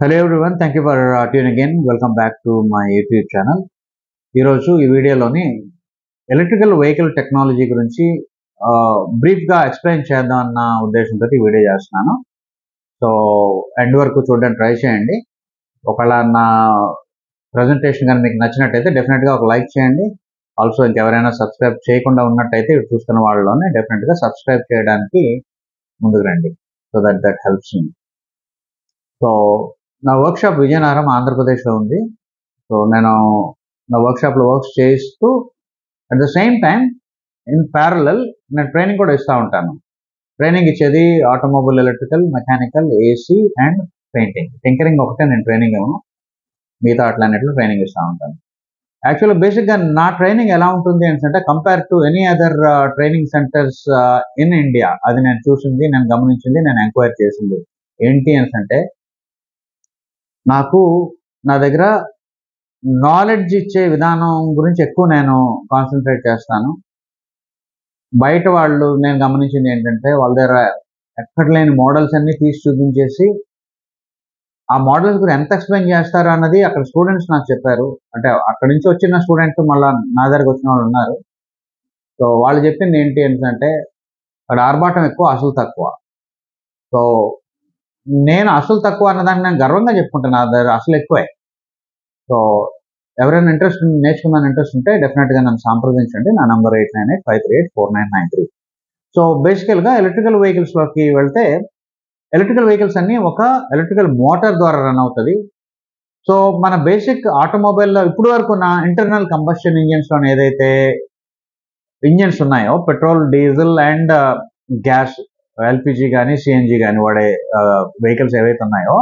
Hello everyone, thank you for tuning in. Welcome back to my YouTube channel. ఈరోజు ఈ వీడియోలోని electrical vehicle technology గురించి బ్రీఫ్గా explain చేద్దాం అన్న ఉద్దేశంతో ఈ వీడియో చేస్తున్నాను. సో ఎండ్ వరకు చూడడానికి ట్రై చేయండి. ఒకవేళ నా ప్రజెంటేషన్ కానీ మీకు నచ్చినట్టయితే డెఫినెట్గా ఒక లైక్ చేయండి. ఆల్సో ఇంకెవరైనా సబ్స్క్రైబ్ చేయకుండా ఉన్నట్టయితే చూస్తున్న వాళ్ళలోనే డెఫినెట్గా సబ్స్క్రైబ్ చేయడానికి ముందుకు రండి. So that helps me. So నా వర్క్షాప్ విజయనగరం ఆంధ్రప్రదేశ్లో ఉంది. సో నేను నా వర్క్షాప్లో వర్క్స్ చేస్తూ at the same time in parallel నేను ట్రైనింగ్ కూడా ఇస్తూ ఉంటాను. ట్రైనింగ్ ఇచ్చేది automobile, electrical, mechanical, AC and painting. Tinkering ఒకటే నేను ట్రైనింగ్ ఇవ్వను, మిగతా అట్లన్నిట్లో ట్రైనింగ్ ఇస్తూ ఉంటాను. యాక్చువల్గా బేసిక్గా నా ట్రైనింగ్ ఎలా ఉంటుంది అంటే compare to any other training centres in India, అది నేను చూసింది, నేను గమనించింది, నేను ఎంక్వైరీ చేసింది ఏంటి అంటే నాకు నా దగ్గర నాలెడ్జ్ ఇచ్చే విధానం గురించి ఎక్కువ నేను కాన్సన్ట్రేట్ చేస్తాను. బయట వాళ్ళు నేను గమనించింది ఏంటంటే వాళ్ళ దగ్గర ఎక్కడ లేని మోడల్స్ అన్నీ తీసి చూపించేసి ఆ మోడల్స్ గురించి ఎంత ఎక్స్ప్లెయిన్ చేస్తారు అన్నది అక్కడ స్టూడెంట్స్ నాకు చెప్పారు. అంటే అక్కడి నుంచి వచ్చిన స్టూడెంట్స్ మళ్ళీ నా దగ్గరకు వచ్చిన వాళ్ళు ఉన్నారు. సో వాళ్ళు చెప్పింది ఏంటి అంటే అక్కడ ఆర్భాటం ఎక్కువ, అసలు తక్కువ. సో నేను అసలు తక్కువ అన్నదాన్ని నేను గర్వంగా చెప్పుకుంటాను, నా దగ్గర అసలు ఎక్కువే. సో ఎవరైనా నేర్చుకున్న ఇంట్రెస్ట్ ఉంటే డెఫినెట్గా నన్ను సంప్రదించండి. నా నంబర్ 8985384993. సో బేసికల్గా ఎలక్ట్రికల్ వెహికల్స్లోకి వెళ్తే ఎలక్ట్రికల్ వెహికల్స్ అన్నీ ఒక ఎలక్ట్రికల్ మోటార్ ద్వారా రన్ అవుతుంది. సో మన బేసిక్ ఆటోమొబైల్లో ఇప్పుడు వరకు ఉన్న ఇంటర్నల్ కంబషన్ ఇంజిన్స్లో ఏదైతే ఇంజిన్స్ ఉన్నాయో petrol, diesel and gas, LPG కానీ సిఎన్జి కానీ వాడే వెహికల్స్ ఏవైతే ఉన్నాయో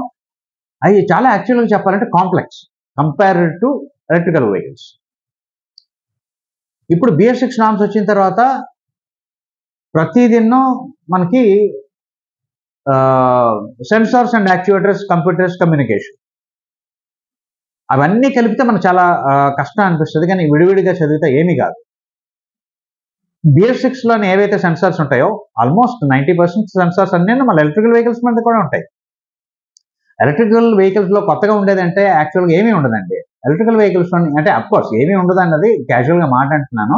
అవి చాలా యాక్చువల్గా చెప్పాలంటే complex compared to electrical vehicles. ఇప్పుడు BS6 నామ్స్ వచ్చిన తర్వాత ప్రతిదినో మనకి sensors and actuators, computers, communication అవన్నీ కలిపితే మనకు చాలా కష్టం అనిపిస్తుంది, కానీ విడివిడిగా చదివితే ఏమీ కాదు. BS6లోని ఏవైతే సెన్సార్స్ ఉంటాయో ఆల్మోస్ట్ 90% సెన్సార్స్ అన్నీ మన ఎలక్ట్రికల్ వెహికల్స్ మీద కూడా ఉంటాయి. ఎలక్ట్రికల్ వెహికల్స్లో కొత్తగా ఉండేది అంటే యాక్చువల్గా ఏమీ ఉండదండి. ఎలక్ట్రికల్ వెహికల్స్లో అంటే అఫ్కోర్స్ ఏమీ ఉండదు అన్నది క్యాజువల్గా మాట్లాడుతున్నాను.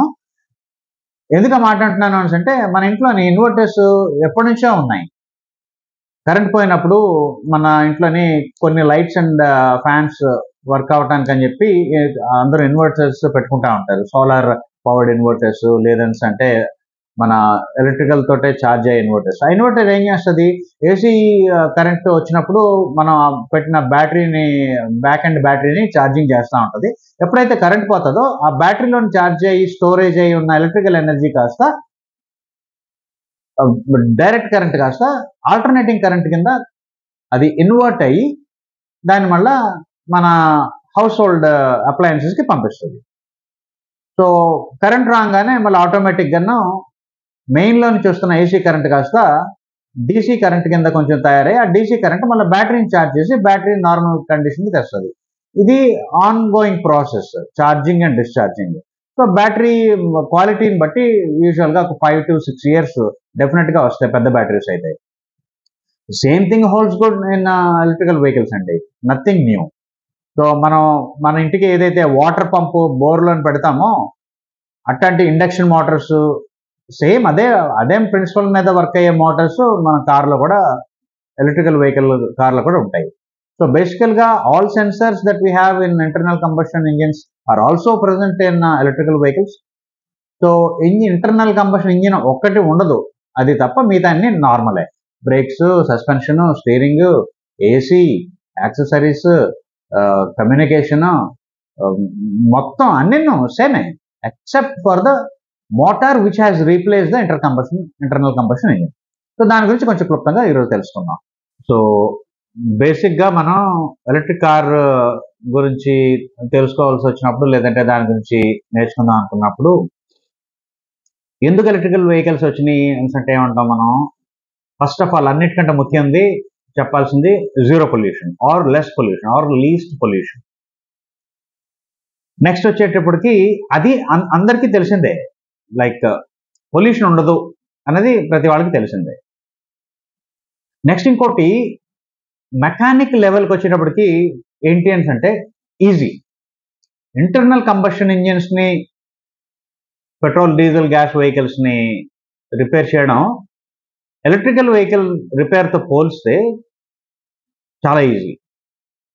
ఎందుకు మాట్లాడుతున్నాను అంటే మన ఇంట్లోని ఇన్వర్టర్స్ ఎప్పటి నుంచో ఉన్నాయి. కరెంట్ పోయినప్పుడు మన ఇంట్లోని కొన్ని లైట్స్ అండ్ ఫ్యాన్స్ వర్క్ అవటానికి అని చెప్పి అందరూ ఇన్వర్టర్స్ పెట్టుకుంటా ఉంటారు. సోలార్ పవర్డ్ ఇన్వర్టర్స్, లేదంటే మన ఎలక్ట్రికల్ తోటే ఛార్జ్ అయ్యే ఇన్వర్టర్స్. ఆ ఇన్వర్టర్ ఏం చేస్తుంది, ఏసీ కరెంట్ వచ్చినప్పుడు మనం పెట్టిన బ్యాటరీని, బ్యాక్ అండ్ బ్యాటరీని ఛార్జింగ్ చేస్తూ ఉంటుంది. ఎప్పుడైతే కరెంట్ పోతుందో ఆ బ్యాటరీలోని ఛార్జ్ అయ్యి స్టోరేజ్ అయ్యి ఉన్న ఎలక్ట్రికల్ ఎనర్జీ కాస్త డైరెక్ట్ కరెంట్ కాస్త ఆల్టర్నేటింగ్ కరెంట్ కింద అది ఇన్వర్ట్ అయ్యి దాని వల్ల మన హౌస్ హోల్డ్ అప్లయన్సెస్కి పంపిస్తుంది. సో కరెంట్ రాగానే మళ్ళీ ఆటోమేటిక్గాను మెయిన్లో నుంచి వస్తున్న ఏసీ కరెంట్ కాస్త డీసీ కరెంట్ కింద కొంచెం తయారై ఆ డీసీ కరెంట్ మళ్ళీ బ్యాటరీని ఛార్జ్ చేసి బ్యాటరీ నార్మల్ కండిషన్కి తెస్తుంది. ఇది on going process, charging and discharging. So battery క్వాలిటీని బట్టి యూజువల్గా ఒక 5 to 6 years డెఫినెట్గా వస్తాయి పెద్ద బ్యాటరీస్ అయితే. Same thing holds good in electrical vehicles అండి, నథింగ్ న్యూ. సో మనం మన ఇంటికి ఏదైతే వాటర్ పంపు బోర్లోని పెడతామో అట్లాంటి ఇండక్షన్ మోటార్స్ సేమ్ అదేం ప్రిన్సిపల్ మీద వర్క్ అయ్యే మోటార్స్ మన కార్లో కూడా, ఎలక్ట్రికల్ వెహికల్ కార్లో కూడా ఉంటాయి. సో బేసికల్గా all sensors that we have in internal combustion engines are also present in electrical vehicles. So internal combustion engine ఒక్కటి ఉండదు, అది తప్ప మిగతా అన్ని నార్మలే. Brakes, suspension, steering, AC, accessories, communication, మొత్తం అన్ని సేమే except for the motor which has replace the internal combustion engine. So దాని గురించి కొంచెం క్లుప్తంగా ఈరోజు తెలుసుకుందాం. సో బేసిక్గా మనం ఎలక్ట్రిక్ కార్ గురించి తెలుసుకోవాల్సి వచ్చినప్పుడు, లేదంటే దాని గురించి నేర్చుకుందాం అనుకున్నప్పుడు, ఎందుకు ఎలక్ట్రికల్ వెహికల్స్ వచ్చినాయి అంటే ఏమంటాం మనం, ఫస్ట్ ఆఫ్ ఆల్ అన్నిటికంటే ముఖ్యంది చెప్పాల్సింది zero pollution or less pollution or least pollution. Next వచ్చేటప్పటికి అది అందరికీ తెలిసిందే, లైక్ పొల్యూషన్ ఉండదు అన్నది ప్రతి వాళ్ళకి తెలిసిందే. నెక్స్ట్ ఇంకోటి మెకానిక్ లెవెల్కి వచ్చేటప్పటికి ఏంటి అంటే ఈజీ. ఇంటర్నల్ కంబషన్ ఇంజిన్స్ని, పెట్రోల్ డీజిల్ గ్యాస్ వెహికల్స్ని రిపేర్ చేయడం ఎలక్ట్రికల్ వెహికల్ రిపేర్తో పోల్స్తే చాలా ఈజీ.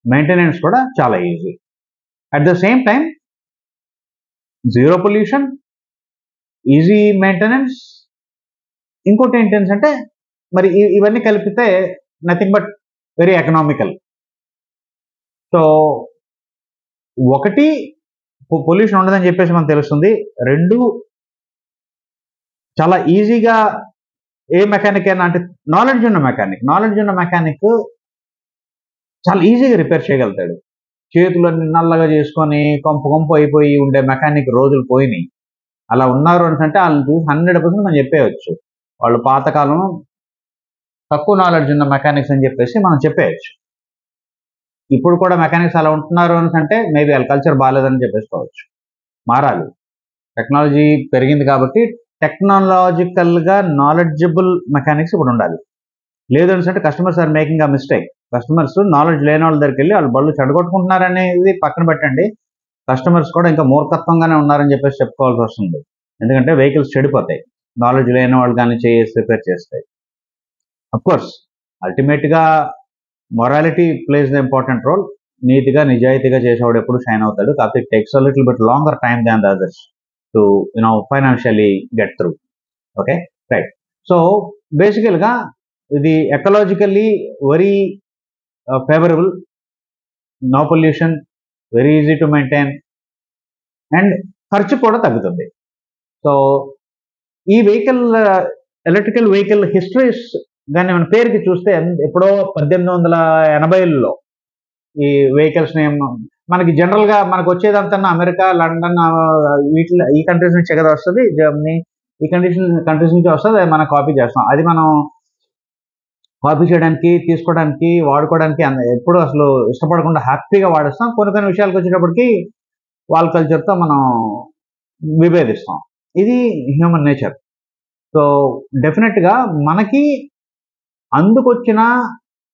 మెయింటెనెన్స్ కూడా చాలా easy. At the same time zero pollution, easy maintenance. ఇంకోటి ఏంటంటే మరి ఇవన్నీ కలిపితే nothing but very economical. So ఒకటి, పొల్యూషన్ ఉండదని చెప్పేసి మనకు తెలుస్తుంది. రెండు, చాలా ఈజీగా ఏ మెకానిక్ అయినా అంటే నాలెడ్జ్ ఉన్న మెకానిక్ చాలా ఈజీగా రిపేర్ చేయగలుగుతాడు. చేతులన్నీ నల్లగా చేసుకొని కొంపు అయిపోయి ఉండే మెకానిక్ రోజులు పోయినాయి. అలా ఉన్నారు అంటే వాళ్ళని చూసి 100% మనం చెప్పేయచ్చు వాళ్ళు పాతకాలం తక్కువ నాలెడ్జ్ ఉన్న మెకానిక్స్ అని చెప్పేసి మనం చెప్పేయచ్చు. ఇప్పుడు కూడా మెకానిక్స్ అలా ఉంటున్నారు అంటే మేబీ వాళ్ళ కల్చర్ బాగాలేదని చెప్పేసుకోవచ్చు. మారాలి. టెక్నాలజీ పెరిగింది కాబట్టి టెక్నాలజికల్గా నాలెడ్జబుల్ మెకానిక్స్ ఇప్పుడు ఉండాలి. లేదు అంటే customers are making a mistake. Customers knowledge లేని వాళ్ళ దగ్గరికి వెళ్ళి వాళ్ళు బళ్ళు చెడగొట్టుకుంటున్నారనేది పక్కన పెట్టండి, కస్టమర్స్ కూడా ఇంకా మూర్ఖత్వంగానే ఉన్నారని చెప్పేసి చెప్పుకోవాల్సి వస్తుంది. ఎందుకంటే వెహికల్స్ చెడిపోతాయి నాలెడ్జ్ లేని వాళ్ళు కానీ చేసి రిపేర్ చేస్తాయి. అఫ్కోర్స్ అల్టిమేట్గా morality plays the important role. నీతిగా నిజాయితీగా చేసేవాడు ఎప్పుడు షైన్ అవుతాడు. కాకపోతే it takes a little bit longer time than the others to financially get through. Okay, right. So బేసికల్గా ఇది ecologically very favourable, no pollution, very easy to maintain and ఖర్చు కూడా తగ్గుతుంది. సో ఈ వెహికల్ ఎలక్ట్రికల్ వెహికల్ హిస్టరీస్ కానీ మన పేరుకి చూస్తే ఎప్పుడో 1880ల్లో ఈ వెహికల్స్ని మనకి జనరల్గా మనకు వచ్చేదంతా అమెరికా, లండన్, ఈ కంట్రీస్ నుంచే కదా వస్తుంది. జర్మనీ, ఈ కంట్రీస్ నుంచి వస్తుంది. అది మనం కాపీ చేస్తాం. అది మనం కాపీ చేయడానికి, తీసుకోవడానికి, వాడుకోవడానికి ఎప్పుడు అసలు ఇష్టపడకుండా హ్యాపీగా వాడేస్తాం. కొన్ని విషయాలకు వచ్చేటప్పటికి వాళ్ళ కల్చర్తో మనం విభేదిస్తాం. ఇది హ్యూమన్ నేచర్. సో డెఫినెట్గా మనకి అందుకొచ్చిన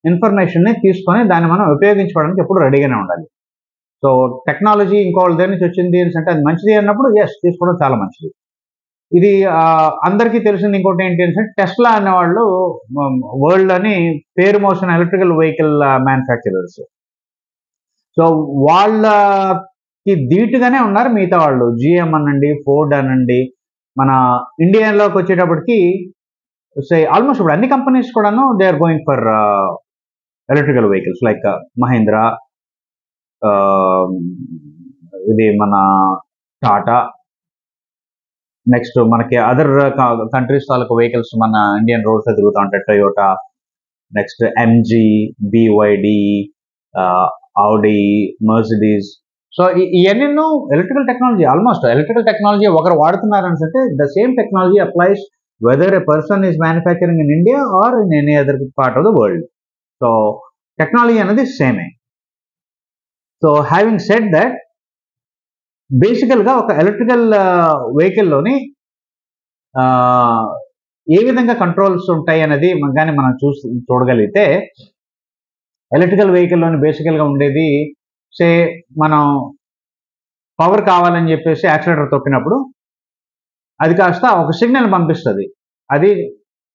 ఇన్ఫర్మేషన్ని తీసుకొని దాన్ని మనం ఉపయోగించుకోవడానికి ఎప్పుడు రెడీగానే ఉండాలి. సో టెక్నాలజీ ఇంకోళ్ళ దగ్గర నుంచి వచ్చింది అంటే అది మంచిది అన్నప్పుడు ఎస్ తీసుకోవడం చాలా మంచిది. ఇది అందరికీ తెలిసింది. ఇంకోటి ఏంటి అంటే టెస్లా అనేవాళ్ళు వరల్డ్ అని పేరు మోసిన ఎలక్ట్రికల్ వెహికల్ మ్యానుఫ్యాక్చరర్స్. సో వాళ్ళకి ధీటుగానే ఉన్నారు మిగతా వాళ్ళు. జిఎం అనండి, ఫోర్డ్ అనండి. మన ఇండియాలోకి వచ్చేటప్పటికి ఆల్మోస్ట్ ఇప్పుడు అన్ని కంపెనీస్ కూడాను they are going for electrical vehicles like Mahindra, ఇది మన టాటా, నెక్స్ట్ మనకి అదర్ కంట్రీస్ తాలూకు వెహికల్స్ మన ఇండియన్ రోడ్స్ తిరుగుతూ ఉంటాయి. Toyota, next MG, BYD, Audi, Mercedes. So ఇవన్నీ electrical technology. Almost electrical technology ఒకరు వాడుతున్నారంటే the same technology applies whether a person is manufacturing in India or in any other part of the world. So technology అనేది సేమే. So having said that, బేసికల్గా ఒక electrical వెహికల్లోని ఏ విధంగా controls ఉంటాయి అనేది కానీ మనం చూడగలిగితే, ఎలక్ట్రికల్ వెహికల్లోని బేసికల్గా ఉండేది మనం పవర్ కావాలని చెప్పేసి యాక్సిలరేటర్ తొక్కినప్పుడు అది కాస్త ఒక సిగ్నల్ పంపిస్తుంది. అది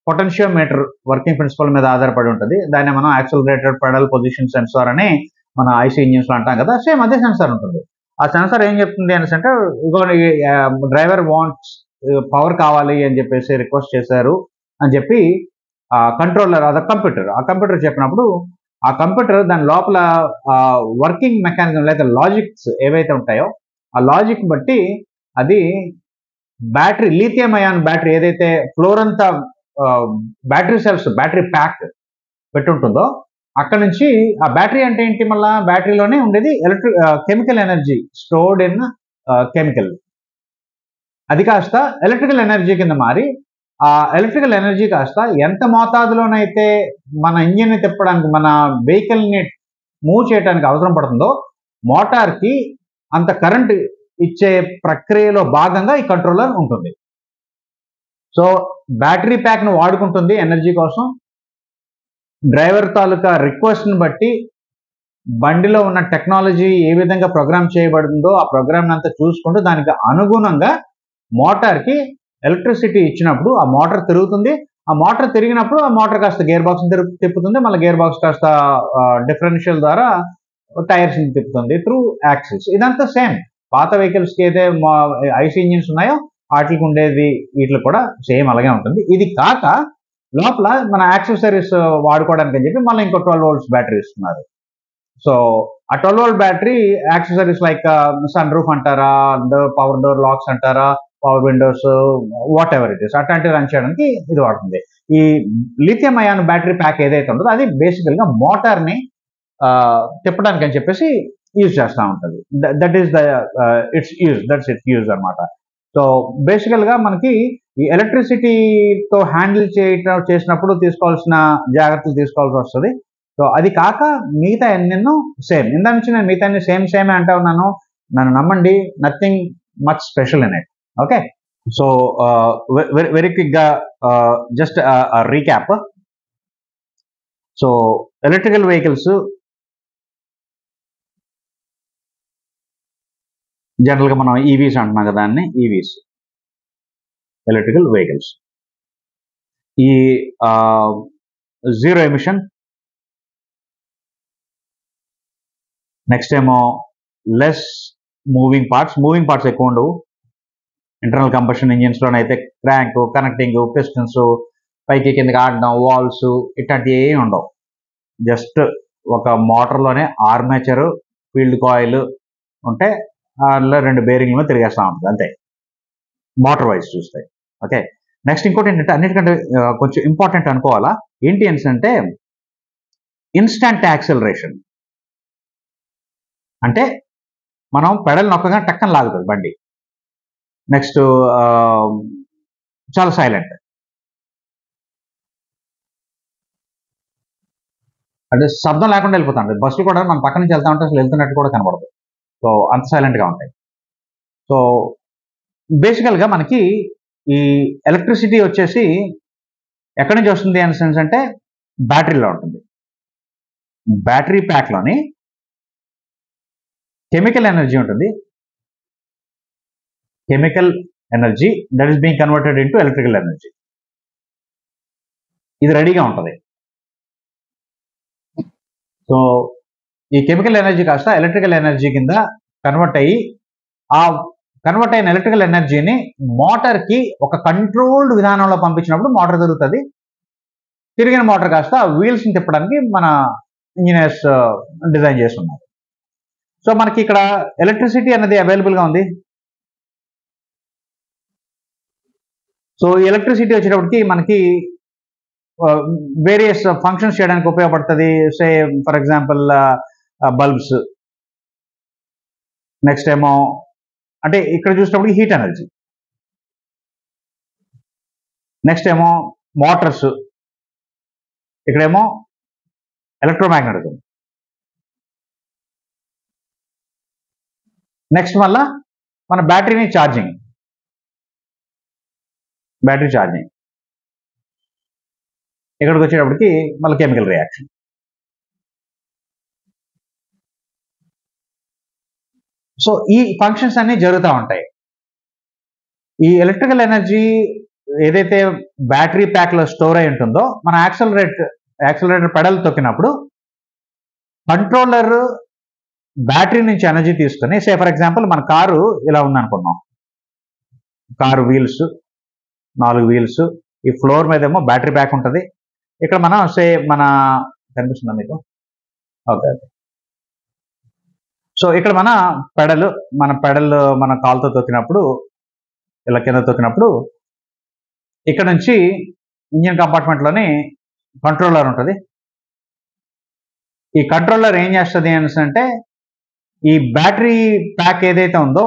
పొటెన్షియోమీటర్ వర్కింగ్ ప్రిన్సిపల్ మీద ఆధారపడి ఉంటుంది. దాన్ని మనం యాక్సిలరేటెడ్ పెడల్ పొజిషన్ సెన్సార్ అని మన ఐసీ ఇంజిన్స్లో అంటాం కదా, సేమ్ అదే సెన్సార్ ఉంటుంది. ఆ సెన్సార్ ఏం చెప్తుంది అంటే, ఇగో డ్రైవర్ వాంట్స్ పవర్ కావాలి అని చెప్పేసి రిక్వెస్ట్ చేశారు అని చెప్పి కంట్రోలర్, అది కంప్యూటర్ చెప్పినప్పుడు ఆ కంప్యూటర్ దాని లోపల వర్కింగ్ మెకానిజం లేదా లాజిక్స్ ఏవైతే ఉంటాయో ఆ లాజిక్ బట్టి అది బ్యాటరీ, లిథియం అయాన్ బ్యాటరీ ఏదైతే ఫ్లోర్ అంతా బ్యాటరీ సెల్స్, బ్యాటరీ ప్యాక్ పెట్టుంటుందో అక్కడ నుంచి ఆ బ్యాటరీ అంటే ఏంటి, మళ్ళీ బ్యాటరీలోనే ఉండేది chemical energy stored in chemical. అది కాస్త ఎలక్ట్రికల్ ఎనర్జీ కింద మారి ఆ ఎలక్ట్రికల్ ఎనర్జీ కాస్త ఎంత మోతాదులోనైతే మన ఇంజిన్ని తిప్పడానికి, మన వెహికల్ని మూవ్ చేయడానికి అవసరం పడుతుందో మోటార్కి అంత కరెంట్ ఇచ్చే ప్రక్రియలో భాగంగా ఈ కంట్రోలర్ ఉంటుంది. సో బ్యాటరీ ప్యాక్ను వాడుకుంటుంది ఎనర్జీ కోసం, డ్రైవర్ తాలూకా రిక్వెస్ట్ని బట్టి బండిలో ఉన్న టెక్నాలజీ ఏ విధంగా ప్రోగ్రామ్ చేయబడిందో ఆ ప్రోగ్రామ్ అంతా చూసుకుంటూ దానికి అనుగుణంగా మోటార్కి ఎలక్ట్రిసిటీ ఇచ్చినప్పుడు ఆ మోటార్ తిరుగుతుంది. ఆ మోటార్ తిరిగినప్పుడు ఆ మోటార్ కాస్త గేర్ బాక్స్ తిప్పుతుంది, మళ్ళీ గేర్ బాక్స్ కాస్త డిఫరెన్షియల్ ద్వారా టైర్స్ తిప్పుతుంది త్రూ యాక్సిల్స్. ఇదంతా సేమ్ పాత వెహికల్స్కి అయితే ఐసీ ఇంజిన్స్ ఉన్నాయో వాటికి ఉండేది వీటికి కూడా సేమ్ అలాగే ఉంటుంది. ఇది కాక లోపల మన యాక్సెసరీస్ వాడుకోవడానికి అని చెప్పి మళ్ళీ ఇంకో 12 volts బ్యాటరీ ఇస్తున్నారు. సో ఆ 12 volt battery accessories like sunroof అంటారా, పవర్ డోర్ లాక్స్ అంటారా, power windows, whatever it is అట్లాంటివి రన్ చేయడానికి ఇది వాడుతుంది. ఈ లిథియం అయాన్ బ్యాటరీ ప్యాక్ ఏదైతే ఉంటుందో అది బేసికల్గా మోటార్ని తిప్పడానికి అని చెప్పేసి యూజ్ చేస్తూ ఉంటుంది. దట్ ఈస్ ఇట్స్ యూజ్ అనమాట. సో బేసికల్గా మనకి ఈ ఎలక్ట్రిసిటీతో హ్యాండిల్ చేసినప్పుడు తీసుకోవాల్సిన జాగ్రత్తలు తీసుకోవాల్సి వస్తుంది. సో అది కాక మిగతా ఎన్నెన్నో సేమ్. ఇందా నుంచి నేను మిగతా అన్ని సేమ్ అంటా ఉన్నాను, నన్ను నమ్మండి, nothing much special in it. Okay, so very క్విక్గా just recap. So electrical vehicles జనరల్గా మనం ఈవీస్ అంటున్నాం కదా, దాన్ని ఈవీస్ ఎలక్ట్రికల్ వెహికల్స్. ఈ జీరో ఎమిషన్, నెక్స్ట్ ఏమో లెస్ మూవింగ్ పార్ట్స్ ఎక్కువ ఉండవు. ఇంటర్నల్ కంబషన్ ఇంజిన్స్లోనైతే క్రాంక్, కనెక్టింగ్, పిస్టన్స్, పైకి కిందకి ఆడడం, వాల్స్ ఇట్లాంటివి ఏమి ఉండవు. జస్ట్ ఒక మోటార్లోనే ఆర్మేచరు, ఫీల్డ్ కాయిల్ ఉంటే అందులో 2 బేరింగ్లు తిరిగేస్తూ ఉంటుంది అంతే, మోటార్ వైజ్ చూస్తే. ఓకే, నెక్స్ట్ ఇంకోటి ఏంటంటే అన్నిటికంటే కొంచెం ఇంపార్టెంట్ అనుకోవాలా ఏంటి అంటే ఇన్స్టంట్ యాక్సిలరేషన్. అంటే మనం పెడల్ నొక్కగా టక్కన లాగుతుంది బండి. నెక్స్ట్ చాలా సైలెంట్, అంటే శబ్దం లేకుండా వెళ్ళిపోతాం. బస్సులు కూడా మన పక్క నుంచి వెళ్తా ఉంటే అసలు వెళ్తున్నట్టు కూడా కనబడదు. సో అంత సైలెంట్గా ఉంటాయి. సో బేసికల్గా మనకి ఈ ఎలక్ట్రిసిటీ వచ్చేసి ఎక్కడి నుంచి వస్తుంది అనే సెన్స్ అంటే బ్యాటరీలో ఉంటుంది. బ్యాటరీ ప్యాక్లోని కెమికల్ ఎనర్జీ ఉంటుంది. Chemical energy that is being converted into electrical energy. ఇది రెడీగా ఉంటుంది. సో ఈ కెమికల్ ఎనర్జీ కాస్త ఎలక్ట్రికల్ ఎనర్జీ కింద కన్వర్ట్ అయ్యి ఆ కన్వర్ట్ అయిన ఎలక్ట్రికల్ ఎనర్జీని మోటార్కి ఒక కంట్రోల్డ్ విధానంలో పంపించినప్పుడు మోటార్ తిరుగుతుంది. తిరిగిన మోటార్ కాస్త వీల్స్ని తిప్పడానికి మన ఇంజనీర్స్ డిజైన్ చేసి ఉన్నారు. సో మనకి ఇక్కడ ఎలక్ట్రిసిటీ అనేది అవైలబుల్గా ఉంది. సో ఎలక్ట్రిసిటీ వచ్చేటప్పటికి మనకి వేరియస్ ఫంక్షన్స్ చేయడానికి ఉపయోగపడుతుంది. Say for example bulbs, next ఏమో అంటే ఇక్కడ చూసినప్పుడు హీట్ ఎనర్జీ, నెక్స్ట్ ఏమో మోటార్స్, ఇక్కడేమో ఎలక్ట్రోమాగ్నెటిజం, నెక్స్ట్ మళ్ళా మన బ్యాటరీ ఛార్జింగ్, ఇక్కడికి వచ్చేటప్పటికి మళ్ళీ కెమికల్ రియాక్షన్. సో ఈ ఫంక్షన్స్ అన్నీ జరుగుతూ ఉంటాయి. ఈ ఎలక్ట్రికల్ ఎనర్జీ ఏదైతే బ్యాటరీ ప్యాక్లో స్టోర్ అయి ఉంటుందో మన యాక్సిలరేటర్ పెడల్ తొక్కినప్పుడు కంట్రోలర్ బ్యాటరీ నుంచి ఎనర్జీ తీసుకొని, సే ఫర్ ఎగ్జాంపుల్ మన కారు ఇలా ఉందనుకున్నాం, కారు వీల్స్ 4 వీల్స్, ఈ ఫ్లోర్ మీద ఏమో బ్యాటరీ ప్యాక్ ఉంటుంది. ఇక్కడ మనం మన కనిపిస్తుందా మీకు? ఓకే. సో ఇక్కడ మన పెడల్ మన కాలుతో తొక్కినప్పుడు, ఇలా కింద తొక్కినప్పుడు ఇక్కడ నుంచి ఇంజిన్ కంపార్ట్మెంట్లోని కంట్రోలర్ ఉంటుంది. ఈ కంట్రోలర్ ఏం చేస్తుంది అంటే ఈ బ్యాటరీ ప్యాక్ ఏదైతే ఉందో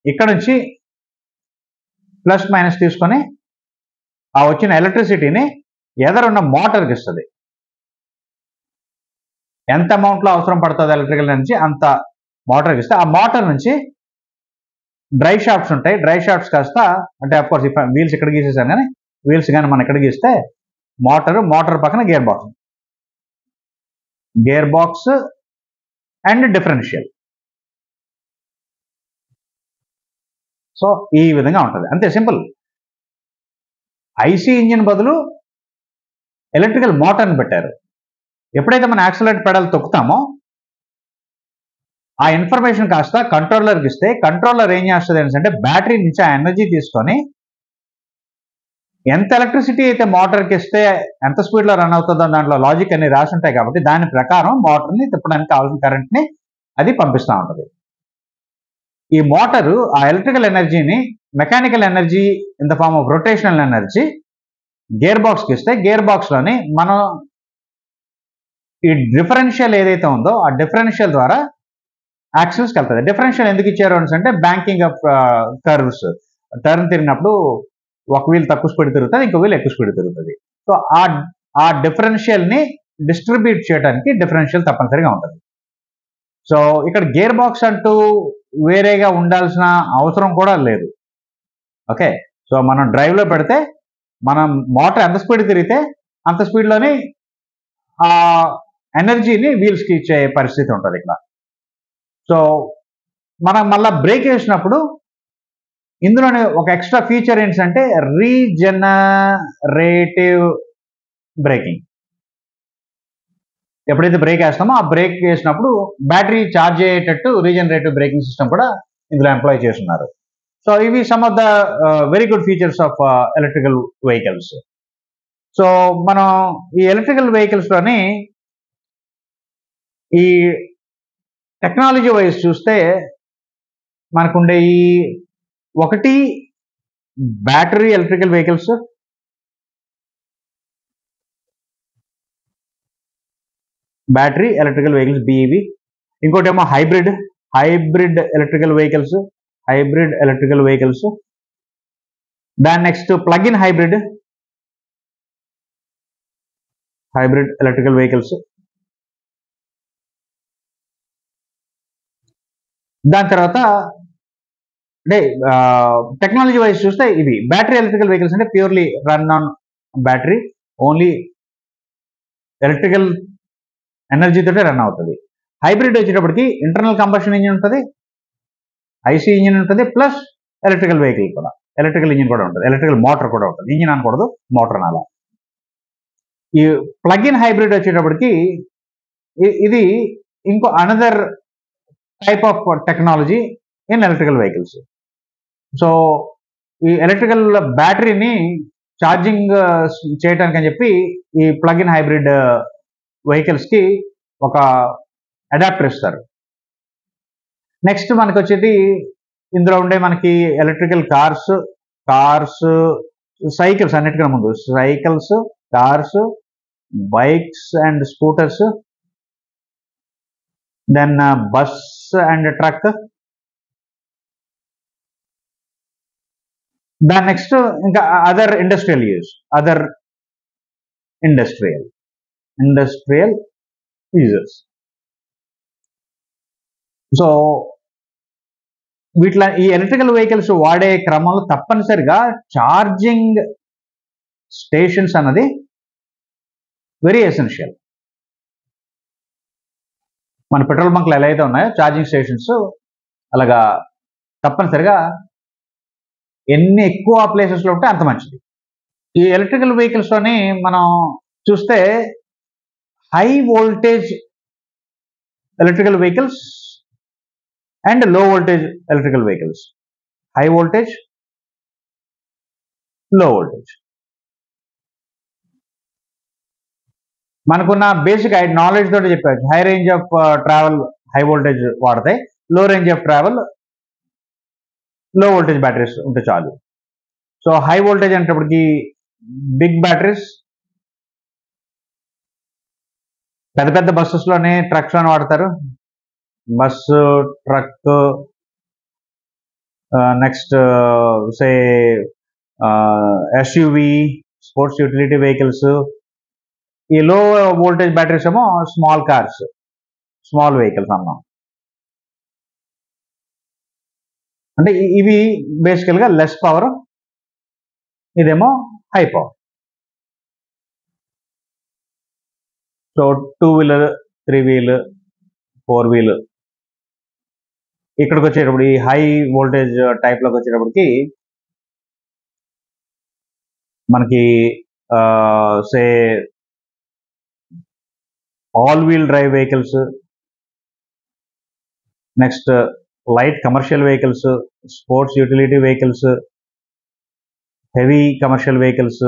ఇక్కడ నుంచి ప్లస్ మైనస్ తీసుకొని ఆ వచ్చిన ఎలక్ట్రిసిటీని ఎదరున్న మోటార్కి ఇస్తుంది. ఎంత అమౌంట్లో అవసరం పడుతుంది ఎలక్ట్రికల్ ఎనర్జీ అంత మోటార్కి ఇస్తే ఆ మోటార్ నుంచి డ్రైవ్ షాఫ్ట్స్ ఉంటాయి. డ్రైవ్ షాఫ్ట్స్ కాస్త అంటే అఫ్కోర్స్ వీల్స్ ఇక్కడ గీసేసాను కానీ వీల్స్ కానీ మనం ఇక్కడ గీస్తే మోటార్ పక్కన gear box, gear box and differential. So ఈ విధంగా ఉంటుంది, అంతే సింపుల్. ఐసీ ఇంజిన్ బదులు ఎలక్ట్రికల్ మోటార్ని పెట్టారు. ఎప్పుడైతే మనం యాక్సిలరేటర్ పెడల్ తొక్కుతామో ఆ ఇన్ఫర్మేషన్ కాస్త కంట్రోలర్కి ఇస్తే కంట్రోలర్ ఏం చేస్తుంది అంటే బ్యాటరీ నుంచి ఆ ఎనర్జీ తీసుకొని ఎంత ఎలక్ట్రిసిటీ అయితే మోటార్కి ఇస్తే ఎంత స్పీడ్లో రన్ అవుతుందో దాంట్లో లాజిక్ అన్ని రాసి ఉంటాయి కాబట్టి దాని ప్రకారం మోటార్ని తిప్పడానికి కావాల్సిన కరెంట్ని అది పంపిస్తూ ఉంటుంది. ఈ మోటారు ఆ ఎలక్ట్రికల్ ఎనర్జీని mechanical energy in the form of rotational energy gear బాక్స్కి ఇస్తే గేర్ బాక్స్లోని మనం ఈ డిఫరెన్షియల్ ఏదైతే ఉందో ఆ డిఫరెన్షియల్ ద్వారా యాక్సిల్స్కి వెళ్తుంది. డిఫరెన్షియల్ ఎందుకు ఇచ్చారు అంటే బ్యాంకింగ్ ఆఫ్ కర్వ్స్, టర్న్ తిరిగినప్పుడు ఒక వీల్ తక్కువ స్పీడ్ తిరుగుతుంది, ఇంకో వీల్ ఎక్కువ స్పీడ్ తిరుగుతుంది. సో ఆ డిఫరెన్షియల్ని డిస్ట్రిబ్యూట్ చేయడానికి డిఫరెన్షియల్ తప్పనిసరిగా ఉంటుంది. సో ఇక్కడ గేర్ బాక్స్ అంటూ వేరేగా ఉండాల్సిన అవసరం కూడా లేదు. ఓకే, సో మనం డ్రైవ్లో పెడితే మనం మోటార్ ఎంత స్పీడ్ తిరిగితే అంత స్పీడ్లోని ఆ ఎనర్జీని వీల్స్కి ఇచ్చే పరిస్థితి ఉంటుంది ఇక్కడ. సో మనం మళ్ళీ బ్రేక్ వేసినప్పుడు ఇందులోనే ఒక ఎక్స్ట్రా ఫీచర్ ఏంటంటే రీజనరేటివ్ బ్రేకింగ్. ఎప్పుడైతే బ్రేక్ వేస్తామో ఆ బ్రేక్ వేసినప్పుడు బ్యాటరీ ఛార్జ్ అయ్యేటట్టు రీజనరేటివ్ బ్రేకింగ్ సిస్టమ్ కూడా ఇందులో ఎంప్లాయ్ చేస్తున్నారు. సో ఇవి some of the very good features of electrical vehicles. So మనం ఈ ఎలక్ట్రికల్ వెహికల్స్లోని ఈ టెక్నాలజీ వైజ్ చూస్తే మనకుండే ఈ ఒకటి battery electrical vehicles, battery electrical vehicles BEV, ఇంకోటి ఏమో హైబ్రిడ్ ఎలక్ట్రికల్ వెహికల్స్, దాని next plug in hybrid electrical vehicles, దాని తర్వాత అంటే టెక్నాలజీ వైజ్ చూస్తే ఇవి బ్యాటరీ ఎలక్ట్రికల్ వెహికల్స్ అంటే purely run on battery, only electrical ఎనర్జీతోటే రన్ అవుతుంది. హైబ్రిడ్ వచ్చేటప్పటికి ఇంటర్నల్ కంబషన్ ఇంజిన్ ఉంటుంది, ఐసీ ఇంజిన్ ఉంటుంది, ప్లస్ ఎలక్ట్రికల్ వెహికల్ కూడా, ఎలక్ట్రికల్ ఇంజిన్ కూడా ఉంటుంది, ఎలక్ట్రికల్ మోటార్ కూడా ఉంటుంది. ఇంజిన్ అనకూడదు, మోటార్ అనాల. ఈ ప్లగ్ ఇన్ హైబ్రిడ్ వచ్చేటప్పటికి ఇది ఇంకో another type of technology in electrical vehicles. So ఈ ఎలక్ట్రికల్ బ్యాటరీని ఛార్జింగ్ చేయడానికి అని చెప్పి ఈ ప్లగ్ ఇన్ హైబ్రిడ్ వెహికల్స్కి ఒక అడాప్టర్ ఇస్తారు. నెక్స్ట్ మనకి వచ్చేది ఇందులో ఉండే మనకి ఎలక్ట్రికల్ కార్స్, సైకిల్స్, అన్నిటికన్నా ముందు cycles, cars, bikes and scooters, then bus and truck, దాని నెక్స్ట్ ఇంకా అదర్ ఇండస్ట్రియల్ యూజర్స్. సో వీటిలో ఈ ఎలక్ట్రికల్ వెహికల్స్ వాడే క్రమంలో తప్పనిసరిగా ఛార్జింగ్ స్టేషన్స్ అన్నది వెరీ ఎసెన్షియల్. మన పెట్రోల్ బంక్లు ఎలా అయితే ఉన్నాయో ఛార్జింగ్ స్టేషన్స్ అలాగా తప్పనిసరిగా ఎన్ని ఎక్కువ ప్లేసెస్లో ఉంటే అంత మంచిది. ఈ ఎలక్ట్రికల్ వెహికల్స్లోని మనం చూస్తే high voltage electrical vehicles and low voltage electrical vehicles, high voltage, low voltage. మనకున్న బేసిక్ నాలెడ్జ్ తోటి చెప్పవచ్చు. High range of travel high voltage వాడతాయి, low range of travel low voltage batteries ఉంటే చాలు. సో హై వోల్టేజ్ అనేటప్పటికి big batteries, పెద్ద పెద్ద బస్సెస్లోనే ట్రక్స్లోనే వాడతారు. Bus, truck, next say SUV, sports utility vehicles. ఈ లో వోల్టేజ్ బ్యాటరీస్ ఏమో స్మాల్ కార్స్, స్మాల్ వెహికల్స్ అన్నాం. అంటే ఇవి బేసికల్గా లెస్ పవర్, ఇదేమో high power. So 2 wheeler 3 wheel, 4 wheel. ఇక్కడికి వచ్చేటప్పుడు ఈ హై వోల్టేజ్ టైప్లోకి వచ్చేటప్పటికి మనకి say all wheel drive vehicles, next light commercial vehicles, sports utility vehicles, heavy commercial vehicles,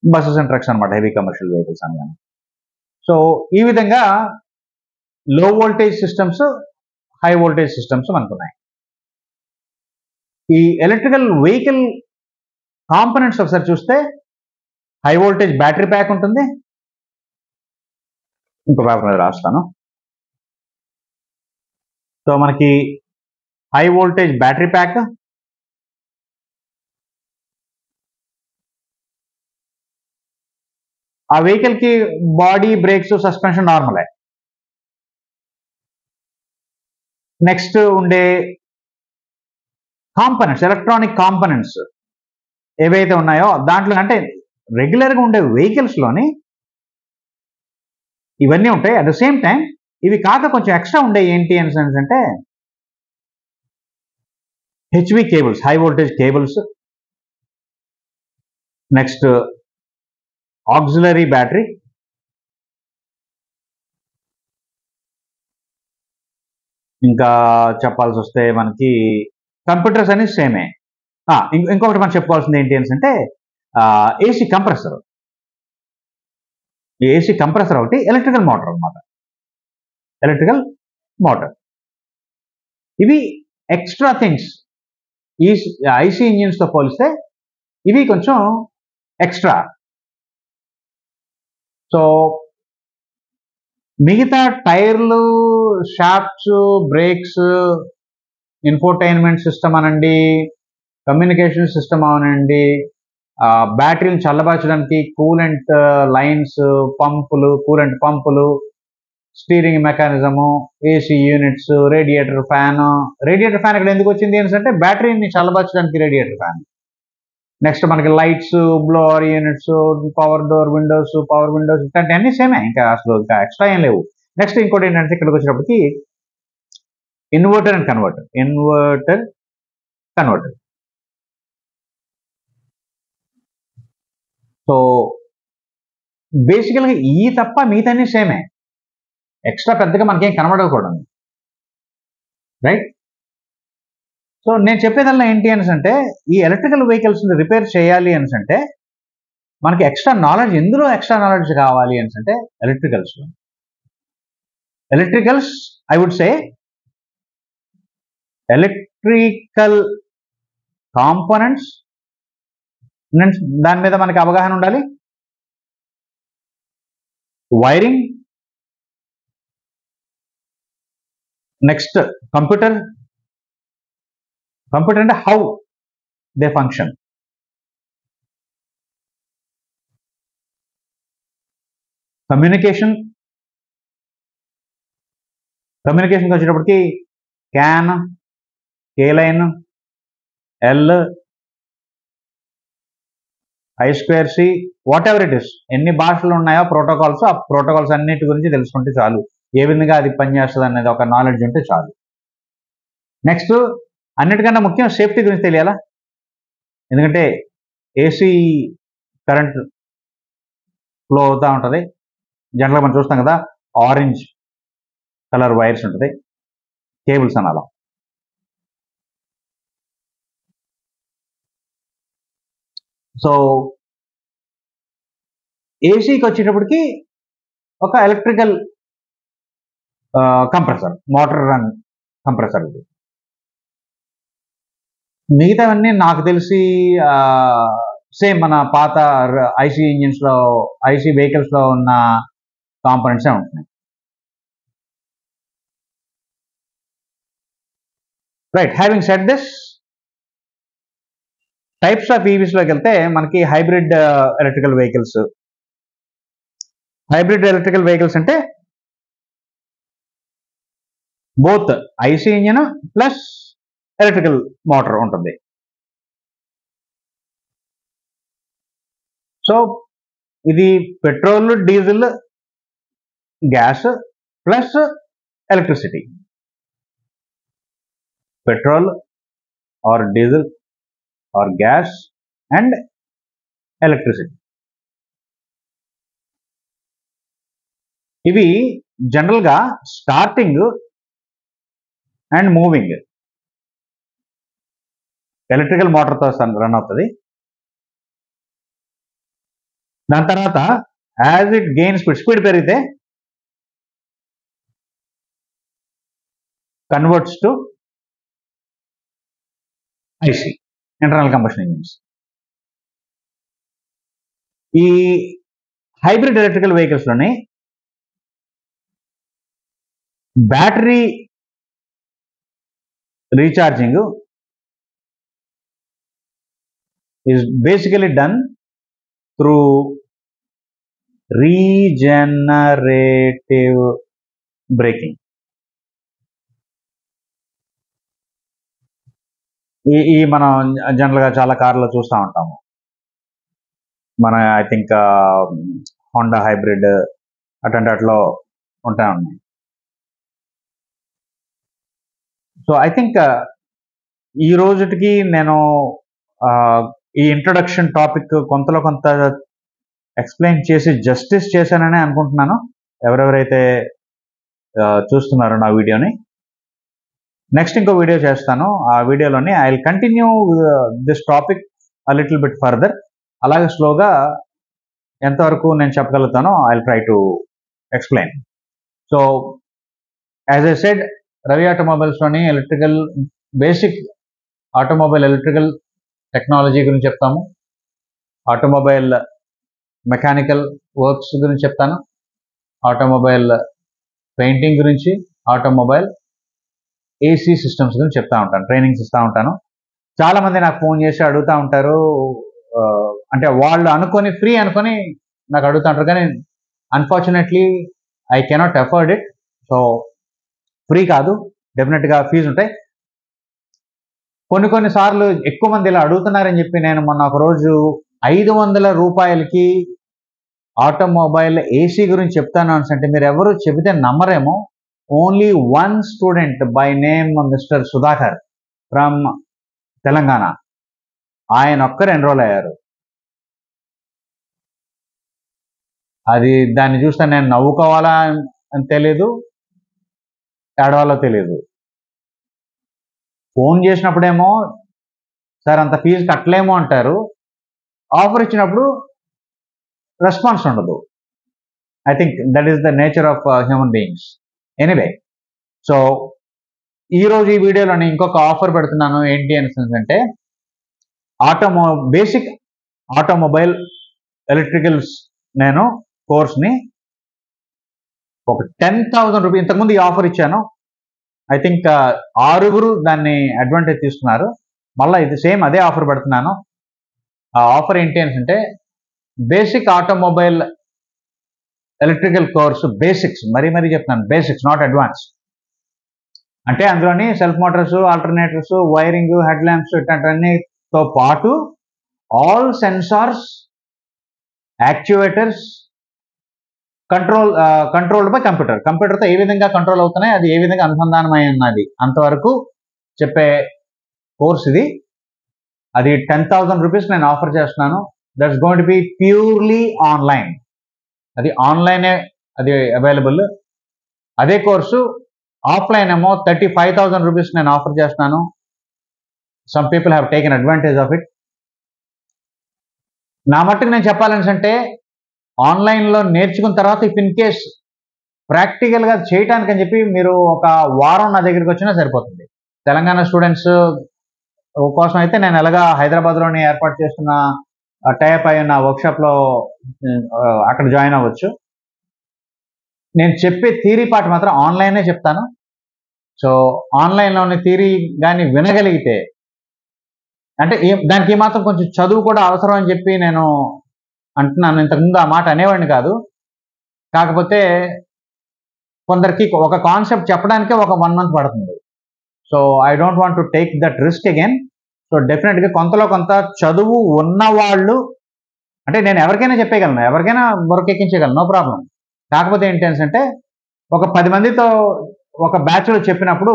buses and trucks అనమాట హెవీ కమర్షియల్ వెహికల్స్ అనగానే. So ఈ విధంగా low voltage systems, high voltage systems మనకున్నాయి. ఈ ఎలక్ట్రికల్ వెహికల్ కాంపోనెంట్స్ ఒకసారి చూస్తే high voltage battery pack ఉంటుంది. ఇంకో పేపర్ మీద రాస్తాను. సో మనకి హై వోల్టేజ్ బ్యాటరీ ప్యాక్, ఆ వెహికల్ కి బాడీ, బ్రేక్స్, సస్పెన్షన్ నార్మలే. నెక్స్ట్ ఉండే కాంపోనెంట్స్, ఎలక్ట్రానిక్ కాంపోనెంట్స్ ఏవైతే ఉన్నాయో దాంట్లో అంటే రెగ్యులర్గా ఉండే వెహికల్స్లోని ఇవన్నీ ఉంటాయి. అట్ ద సేమ్ టైం ఇవి కాక కొంచెం ఎక్స్ట్రా ఉండే ఏంటి అని అంటే HV cables, high voltage cables, next auxiliary battery, ఇంకా చెప్పాల్సి వస్తే మనకి కంప్యూటర్స్ అనేది సేమే. ఇంకొకటి మనం చెప్పుకోవాల్సింది ఏంటి అని అంటే ఏసీ కంప్రెసర్. ఈ ఏసీ కంప్రెసర్ ఒకటి ఎలక్ట్రికల్ మోటార్ అనమాట. ఎలక్ట్రికల్ మోటార్ ఇవి ఎక్స్ట్రా థింగ్స్. ఈ ఐసీ ఇంజిన్స్తో పోలిస్తే ఇవి కొంచెం ఎక్స్ట్రా. సో మిగతా టైర్లు, షాఫ్ట్స్, బ్రేక్స్, ఇన్ఫోటైన్మెంట్ సిస్టమ్ అనండి, కమ్యూనికేషన్ సిస్టమ్ అవనండి, బ్యాటరీని చల్లబరచడానికి కూలెంట్ లైన్స్, పంపులు, కూలెంట్ పంపులు, steering mechanism, AC units, radiator fan. Radiator fan ఇక్కడ ఎందుకు వచ్చింది అంటే బ్యాటరీని చల్లబరచడానికి రేడియేటర్ ఫ్యాన్. నెక్స్ట్ మనకి lights, blower units, power door Windows, power Windows, ఇట్లాంటివన్నీ సేమే, ఇంకా అసలు ఇంకా ఎక్స్ట్రా ఏం లేవు. నెక్స్ట్ ఇంకోటి ఏంటంటే ఇక్కడికి వచ్చినప్పటికి inverter and converter. Inverter, converter. So బేసికల్గా ఈ తప్ప మిగతాన్ని సేమే, ఎక్స్ట్రా పెద్దగా మనకేం కనబడకూడదు, రైట్? సో నేను చెప్పేదల్లా ఏంటి అని అంటే ఈ ఎలక్ట్రికల్ వెహికల్స్ని రిపేర్ చేయాలి అని అంటే మనకి ఎక్స్ట్రా నాలెడ్జ్, ఎందులో ఎక్స్ట్రా నాలెడ్జ్ కావాలి అని అంటే electricals I would say electrical components, దాని మీద మనకి అవగాహన ఉండాలి. వైరింగ్, నెక్స్ట్ కంప్యూటర్ అంటే హౌ దే ఫంక్షన్. కమ్యూనికేషన్ వచ్చేటప్పటికి CAN, K line, L, I2C, whatever it is, ఎన్ని భాషలు ఉన్నాయో ప్రోటోకాల్స్, ఆ ప్రోటోకాల్స్ అన్నిటి గురించి తెలుసుకుంటే చాలు. ఏ విధంగా అది పనిచేస్తుంది అనేది ఒక నాలెడ్జ్ ఉంటే చాలు. నెక్స్ట్ అన్నిటికన్నా ముఖ్యం సేఫ్టీ గురించి తెలియాలా. ఎందుకంటే ఏసీ కరెంట్ ఫ్లో అవుతూ ఉంటుంది. జనరల్గా మనం చూస్తాం కదా, ఆరెంజ్ కలర్ వైర్స్ ఉంటుంది, కేబుల్స్ అనాలా. సో ఏసీకి వచ్చేటప్పటికి ఒక electrical compressor, motor run compressor. ఇది మిగతావన్నీ నాకు తెలిసి సేమ్ మన పాత ఐసీ ఇంజిన్స్లో, ఐసీ వెహికల్స్లో ఉన్న కాంపోనెంట్సే ఉంటున్నాయి. Right, having said this, types of ఈవీస్లోకి వెళ్తే మనకి hybrid electrical vehicles. Hybrid electrical vehicles అంటే both IC engine plus electrical motor ఉంటుంది. సో ఇది petrol, diesel gas plus electricity, petrol or diesel or gas and electricity. ఇవి జనరల్గా starting and moving electrical మోటార్తో run అవుతుంది. దాని తర్వాత యాజ్ ఇట్ గెయిన్ స్పీడ్ పెరిగితే converts to IC, internal combustion engines. ఈ హైబ్రిడ్ ఎలక్ట్రికల్ వెహికల్స్లోని battery recharging is basically done through regenerative braking. ఈ మనం జనరల్గా చాలా కార్లో చూస్తూ ఉంటాము. మన ఐ థింక్ హోండా హైబ్రిడ్ అటువంటి వాటిలో ఉంటాయి. సో ఐ థింక్ ఈ రోజుకి నేను ఈ ఇంట్రొడక్షన్ టాపిక్ కొంతలో కొంత ఎక్స్ప్లెయిన్ చేసి జస్టిస్ చేశానని అనుకుంటున్నాను ఎవరెవరైతే చూస్తున్నారో నా వీడియోని. నెక్స్ట్ ఇంకో వీడియో చేస్తాను. ఆ వీడియోలోని I will continue this topic a little bit further. అలాగే స్లోగా ఎంతవరకు నేను చెప్పగలుగుతానో I will try to explain. So as I said, Ravi ఆటోమొబైల్స్లోని electrical basic automobile electrical technology గురించి చెప్తాము, ఆటోమొబైల్ మెకానికల్ వర్క్స్ గురించి చెప్తాను, ఆటోమొబైల్ పెయింటింగ్ గురించి, ఆటోమొబైల్ ఏసీ సిస్టమ్స్ గురించి చెప్తా ఉంటాను, ట్రైనింగ్స్ ఇస్తూ ఉంటాను. చాలామంది నాకు ఫోన్ చేసి అడుగుతూ ఉంటారు, అంటే వాళ్ళు అనుకొని ఫ్రీ అనుకొని నాకు అడుగుతూ ఉంటారు, కానీ unfortunately I cannot afford it. So free కాదు, డెఫినెట్గా ఫీజు ఉంటాయి. కొన్నిసార్లు ఎక్కువ మంది ఇలా అడుగుతున్నారని చెప్పి నేను మొన్న ఒక రోజు 500 రూపాయలకి ఆటోమొబైల్ ఏసీ గురించి చెప్తాను అంటే మీరు ఎవరు చెబితే నమ్మరేమో. Only one student by name Mr Sudhakar from Telangana, ఆయన ఒక్కరు ఎన్రోల్ అయ్యారు. అది దాన్ని చూస్తే నేను నవ్వుకోవాలా అని తెలియదు, ఏడవాలో తెలియదు. ఫోన్ చేసినప్పుడేమో సార్ అంత ఫీజు కట్టలేము అంటారు, ఆఫర్ ఇచ్చినప్పుడు రెస్పాన్స్ ఉండదు. I think that is the nature of human beings. Anyway, so ఈరోజు ఈ వీడియోలోని ఇంకొక ఆఫర్ పెడుతున్నాను. ఏంటి అంటే బేసిక్ ఆటోమొబైల్ ఎలక్ట్రికల్స్ నేను కోర్స్ని ఒక 10,000 రూపీస్, ఇంతకుముందు ఈ ఆఫర్ ఇచ్చాను. ఐ థింక్ 6 దాన్ని అడ్వాంటేజ్ తీసుకున్నారు. మళ్ళీ ఇది సేమ్ అదే ఆఫర్ పెడుతున్నాను. ఆ ఆఫర్ ఏంటి అంటే basic automobile electrical course basics, మరీ చెప్తున్నాను, బేసిక్స్ నాట్ అడ్వాన్స్. అంటే అందులోని self motors, alternators, wiring, head lamps ఇట్లాంటివన్నీతో పాటు all sensors, actuators, controlled by కంప్యూటర్తో ఏ విధంగా కంట్రోల్ అవుతున్నాయి, అది ఏ విధంగా అనుసంధానమై ఉన్నది అంతవరకు చెప్పే కోర్స్ ఇది. అది 10,000 రూపీస్ నేను ఆఫర్ చేస్తున్నాను. That's going to B purely online. అది ఆన్లైనే అది అవైలబుల్. అదే కోర్సు ఆఫ్లైన్ ఏమో 35,000 రూపీస్ నేను ఆఫర్ చేస్తున్నాను. Some people have taken advantage of it. నా మట్టుకు నేను చెప్పాలంటే ఆన్లైన్లో నేర్చుకున్న తర్వాత ఇఫ్ ఇన్ కేస్ ప్రాక్టికల్గా చేయటానికి అని చెప్పి మీరు ఒక వారం నా దగ్గరికి వచ్చినా సరిపోతుంది. తెలంగాణ స్టూడెంట్స్ కోసం అయితే నేను ఎలాగా హైదరాబాద్లోని ఏర్పాటు చేస్తున్న టైప్ అయిన వర్క్షాప్లో అక్కడ జాయిన్ అవ్వచ్చు. నేను చెప్పే థియరీ పార్ట్ మాత్రం ఆన్లైనే చెప్తాను. సో ఆన్లైన్లోని థియరీ కానీ వినగలిగితే, అంటే దానికి మాత్రం కొంచెం చదువు కూడా అవసరం అని చెప్పి నేను అంటున్నాను. ఇంతకుముందు ఆ మాట అనేవాడిని కాదు. కాకపోతే కొందరికి ఒక కాన్సెప్ట్ చెప్పడానికే ఒక 1 month పడుతుంది. So I don't want to take that risk again. So డెఫినెట్గా కొంతలో కొంత చదువు ఉన్నవాళ్ళు, అంటే నేను ఎవరికైనా చెప్పేయగలను, ఎవరికైనా బుర్రకెక్కించగలను, నో ప్రాబ్లం. కాకపోతే ఏంటి అంటే ఒక 10 మందితో ఒక బ్యాచ్లో చెప్పినప్పుడు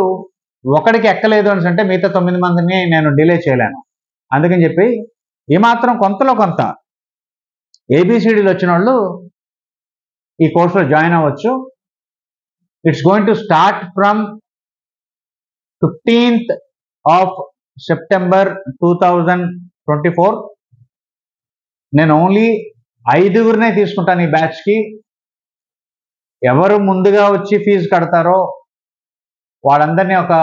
ఒకడికి ఎక్కలేదు అని అంటే మిగతా 9 మందిని నేను డిలే చేయలేను. అందుకని చెప్పి ఏమాత్రం కొంతలో కొంత ఏబిసిడీలు వచ్చిన వాళ్ళు ఈ కోర్సులో జాయిన్ అవ్వచ్చు. It's going to start from 15th of September 2024. నేను ఓన్లీ 5గురినే తీసుకుంటాను ఈ బ్యాచ్కి. ఎవరు ముందుగా వచ్చి ఫీజు కడతారో వాళ్ళందరినీ ఒక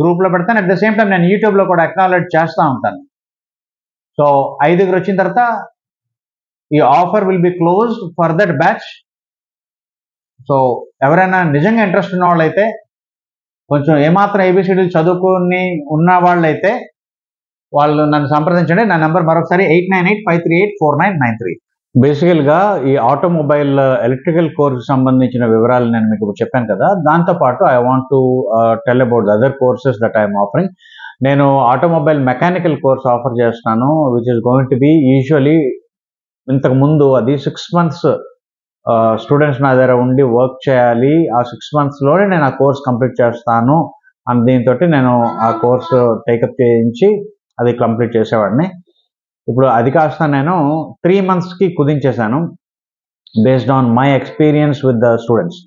గ్రూప్లో పెడతాను. అట్ ద సేమ్ టైం నేను యూట్యూబ్లో కూడా అక్నాలెడ్జ్ చేస్తూ ఉంటాను. సో 5గురు వచ్చిన తర్వాత ఈ offer will be closed for that batch. So ఎవరైనా నిజంగా ఇంట్రెస్ట్ ఉన్న వాళ్ళైతే, కొంచెం ఏమాత్రం ఏబిసిడీలు చదువుకుని ఉన్న వాళ్ళైతే వాళ్ళు నన్ను సంప్రదించండి. నా నెంబర్ మరొకసారి 8985384993. బేసికల్గా ఈ ఆటోమొబైల్ ఎలక్ట్రికల్ కోర్స్ సంబంధించిన వివరాలు నేను మీకు చెప్పాను కదా. దాంతోపాటు I want to tell about the other courses that I'm offering. నేను ఆటోమొబైల్ మెకానికల్ కోర్స్ ఆఫర్ చేస్తున్నాను, which is going to B usually ఇంతకు ముందు అది 6 months స్టూడెంట్స్ నా దగ్గర ఉండి వర్క్ చేయాలి. ఆ 6 monthsలోనే నేను ఆ కోర్స్ కంప్లీట్ చేస్తాను అని దీంతో నేను ఆ కోర్సు టేకప్ చేయించి అది కంప్లీట్ చేసేవాడిని. ఇప్పుడు అది కాస్త నేను 3 monthsకి కుదించేశాను based on my experience with the students.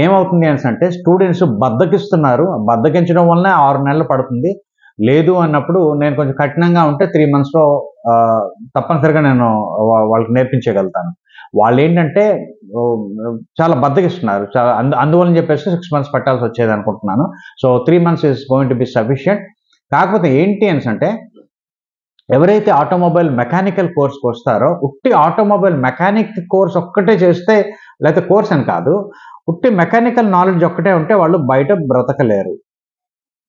ఏమవుతుంది అంటే స్టూడెంట్స్ బద్దకిస్తున్నారు. బద్దకించడం వల్లనే 6 నెలలు పడుతుంది. లేదు అన్నప్పుడు నేను కొంచెం కఠినంగా ఉంటే 3 monthsలో తప్పనిసరిగా నేను వాళ్ళకి నేర్పించగలుగుతాను. వాళ్ళు ఏంటంటే చాలా బద్దకిస్తున్నారు. అందువల్ల చెప్పేసి 6 months పెట్టాల్సి వచ్చేది అనుకుంటున్నాను. So 3 months is going to be sufficient. కాకపోతే ఏంటి అంటే ఎవరైతే ఆటోమొబైల్ మెకానికల్ కోర్స్కి వస్తారో, ఉట్టి ఆటోమొబైల్ మెకానిక్ కోర్స్ ఒక్కటే చేస్తే, లేకపోతే కోర్స్ అని కాదు, ఉట్టి మెకానికల్ నాలెడ్జ్ ఒక్కటే ఉంటే వాళ్ళు బయట బ్రతకలేరు,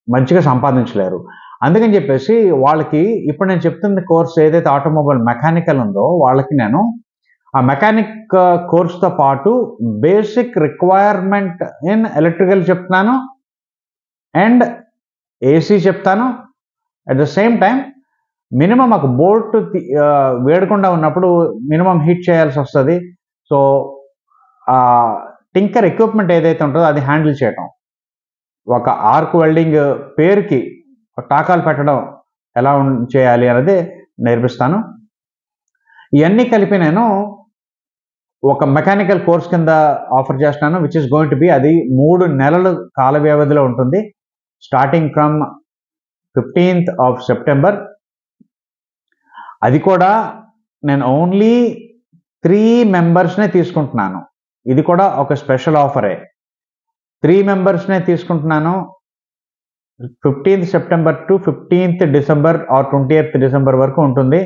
మంచిగా సంపాదించలేరు. అందుకని చెప్పేసి వాళ్ళకి ఇప్పుడు నేను చెప్తున్న కోర్స్ ఏదైతే ఆటోమొబైల్ మెకానికల్ ఉందో వాళ్ళకి నేను ఆ మెకానిక్ కోర్స్తో పాటు బేసిక్ రిక్వైర్మెంట్ ఇన్ ఎలక్ట్రికల్ చెప్తున్నాను అండ్ ఏసీ చెప్తాను. At the same time minimum ఒక బోల్ట్ వేడకుండా ఉన్నప్పుడు మినిమం హీట్ చేయాల్సి వస్తుంది. సో టింకర్ ఎక్విప్మెంట్ ఏదైతే ఉంటుందో అది హ్యాండిల్ చేయటం, ఒక ఆర్క్ వెల్డింగ్ పేరుకి టాకాలు పెట్టడం ఎలా చేయాలి అనేది నేర్పిస్తాను. ఇవన్నీ కలిపి నేను ఒక మెకానికల్ కోర్స్ కింద ఆఫర్ చేస్తున్నాను, which is going to B, అది 3 నెలల కాల వ్యవధిలో ఉంటుంది, starting from 15th of September. అది కూడా నేను ఓన్లీ 3 members తీసుకుంటున్నాను. ఇది కూడా ఒక స్పెషల్ ఆఫరే. 3 members తీసుకుంటున్నాను. 15th September to 15th December or 20th December వరకు ఉంటుంది.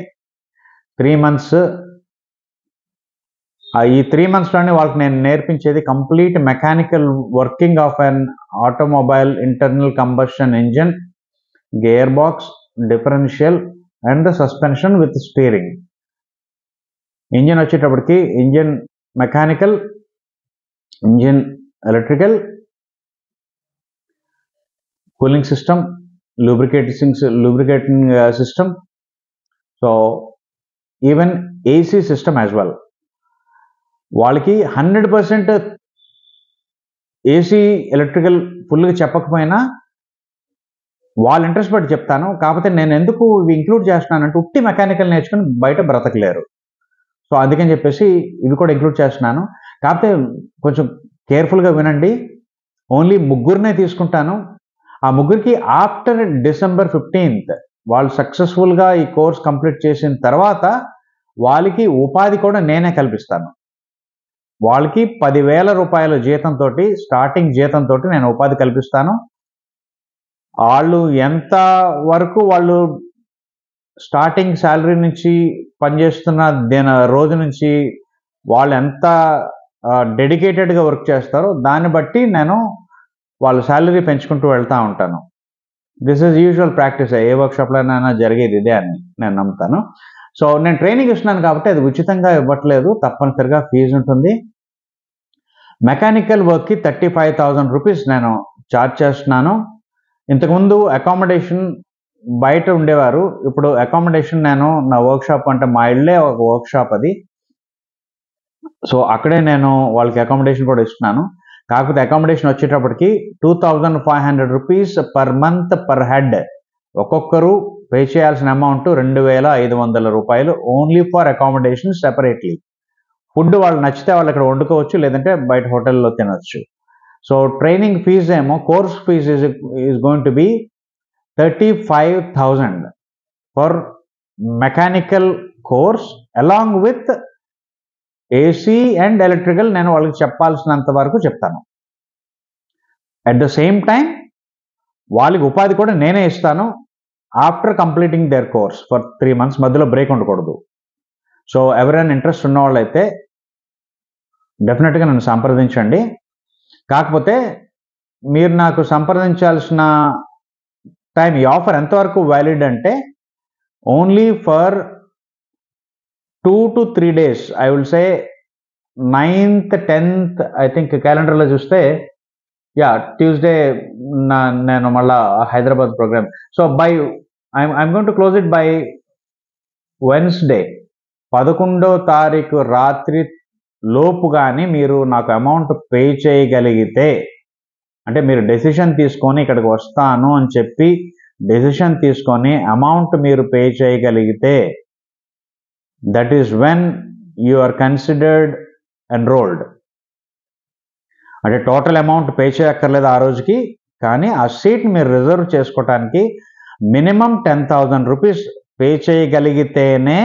3 months. ఈ 3 monthsలోనే వాళ్ళకి నేను నేర్పించేది complete mechanical working of an automobile internal combustion engine, gear box, differential and suspension with steering. Engine వచ్చేటప్పటికి engine mechanical, engine electrical, cooling system, lubricating system, so even AC system as well. వాళ్ళకి 100% AC electrical ఫుల్గా చెప్పకపోయినా వాళ్ళు interest పెట్టి చెప్తాను. కాకపోతే నేను ఎందుకు ఇవి ఇంక్లూడ్ చేస్తున్నానంటే ఉట్టి మెకానికల్ నేర్చుకుని బయట బ్రతకలేరు. సో అందుకని చెప్పేసి ఇవి కూడా ఇంక్లూడ్ చేస్తున్నాను. కాకపోతే కొంచెం కేర్ఫుల్గా వినండి. ఓన్లీ 3 తీసుకుంటాను. ఆ 3కి ఆఫ్టర్ December 15th వాళ్ళు సక్సెస్ఫుల్గా ఈ కోర్స్ కంప్లీట్ చేసిన తర్వాత వాళ్ళకి ఉపాధి కూడా నేనే కల్పిస్తాను. వాళ్ళకి 10,000 రూపాయల జీతంతో, స్టార్టింగ్ జీతంతో నేను ఉపాధి కల్పిస్తాను. వాళ్ళు ఎంత వరకు వాళ్ళు స్టార్టింగ్ శాలరీ నుంచి పనిచేస్తున్న రోజు నుంచి వాళ్ళు ఎంత డెడికేటెడ్గా వర్క్ చేస్తారో దాన్ని బట్టి నేను వాళ్ళ శాలరీ పెంచుకుంటూ వెళ్తూ ఉంటాను. This is usual practice. ఏ వర్క్షాప్లోనైనా జరిగేది ఇదే అని నేను నమ్ముతాను. సో నేను ట్రైనింగ్ ఇస్తున్నాను కాబట్టి అది ఉచితంగా ఇవ్వట్లేదు, తప్పనిసరిగా ఫీజు ఉంటుంది. మెకానికల్ వర్క్కి 35,000 రూపీస్ నేను ఛార్జ్ చేస్తున్నాను. ఇంతకుముందు అకామిడేషన్ బయట ఉండేవారు, ఇప్పుడు అకామిడేషన్ నేను నా వర్క్షాప్ అంటే మా ఇళ్ళే ఒక వర్క్షాప్, అది సో అక్కడే నేను వాళ్ళకి అకామిడేషన్ కూడా ఇస్తున్నాను. కాకపోతే అకామిడేషన్ వచ్చేటప్పటికి 2500 rupees per month per head. ఒక్కొక్కరు పే చేయాల్సిన అమౌంట్ 2500 రూపాయలు only for accommodation separately. Food వాళ్ళు నచ్చితే వాళ్ళు ఇక్కడ వండుకోవచ్చు, లేదంటే బయట హోటల్లో తినొచ్చు. సో ట్రైనింగ్ ఫీజు ఏమో, course fee is going to be 35,000 for mechanical course along with AC and electrical. నేను వాళ్ళకి చెప్పాల్సినంత వరకు చెప్తాను. అట్ ద సేమ్ టైం వాళ్ళకి ఉపాధి కూడా నేనే ఇస్తాను after completing their course for 3 months. మధ్యలో బ్రేక్ ఉండకూడదు. సో ఎవరైనా ఇంట్రెస్ట్ ఉన్న వాళ్ళైతే డెఫినెట్గా నన్ను సంప్రదించండి. కాకపోతే మీరు నాకు సంప్రదించాల్సిన టైం, ఈ ఆఫర్ ఎంతవరకు వ్యాలిడ్ అంటే only for 2 to 3 days. I will say 9th 10th I think క్యాలెండర్లో చూస్తే ట్యూస్డే నేను మళ్ళా Hyderabad program. So I'm going to close it by Wednesday 11వ తారీఖు రాత్రి లోపు కానీ మీరు నాకు అమౌంట్ పే చేయగలిగితే, అంటే మీరు డెసిషన్ తీసుకొని ఇక్కడికి వస్తాను అని చెప్పి డెసిషన్ తీసుకొని అమౌంట్ మీరు పే చేయగలిగితే, that is when you are considered enrolled. అంటే టోటల్ అమౌంట్ పే చేయక్కర్లేదు ఆ రోజుకి, కానీ ఆ సీట్ మీరు రిజర్వ్ చేసుకోవటానికి మినిమం 10,000 రూపీస్ పే చేయగలిగితేనే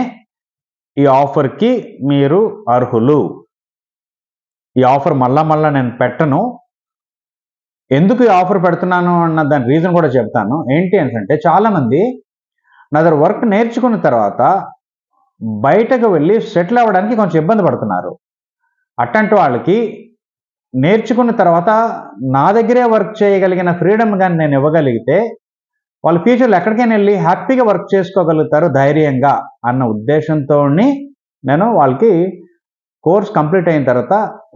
ఈ ఆఫర్కి మీరు అర్హులు. ఈ ఆఫర్ మళ్ళా నేను పెట్టను. ఎందుకు ఈ ఆఫర్ పెడుతున్నాను అన్న దాని రీజన్ కూడా చెప్తాను. ఏంటి అంటే చాలామంది నా దగ్గర వర్క్ నేర్చుకున్న తర్వాత బయటకు వెళ్ళి సెటిల్ అవ్వడానికి కొంచెం ఇబ్బంది పడుతున్నారు. అట్లాంటి వాళ్ళకి నేర్చుకున్న తర్వాత నా దగ్గరే వర్క్ చేయగలిగిన ఫ్రీడమ్ కానీ నేను ఇవ్వగలిగితే వాళ్ళ ఫ్యూచర్లో ఎక్కడికైనా వెళ్ళి హ్యాపీగా వర్క్ చేసుకోగలుగుతారు ధైర్యంగా అన్న ఉద్దేశంతో నేను వాళ్ళకి కోర్స్ కంప్లీట్ అయిన తర్వాత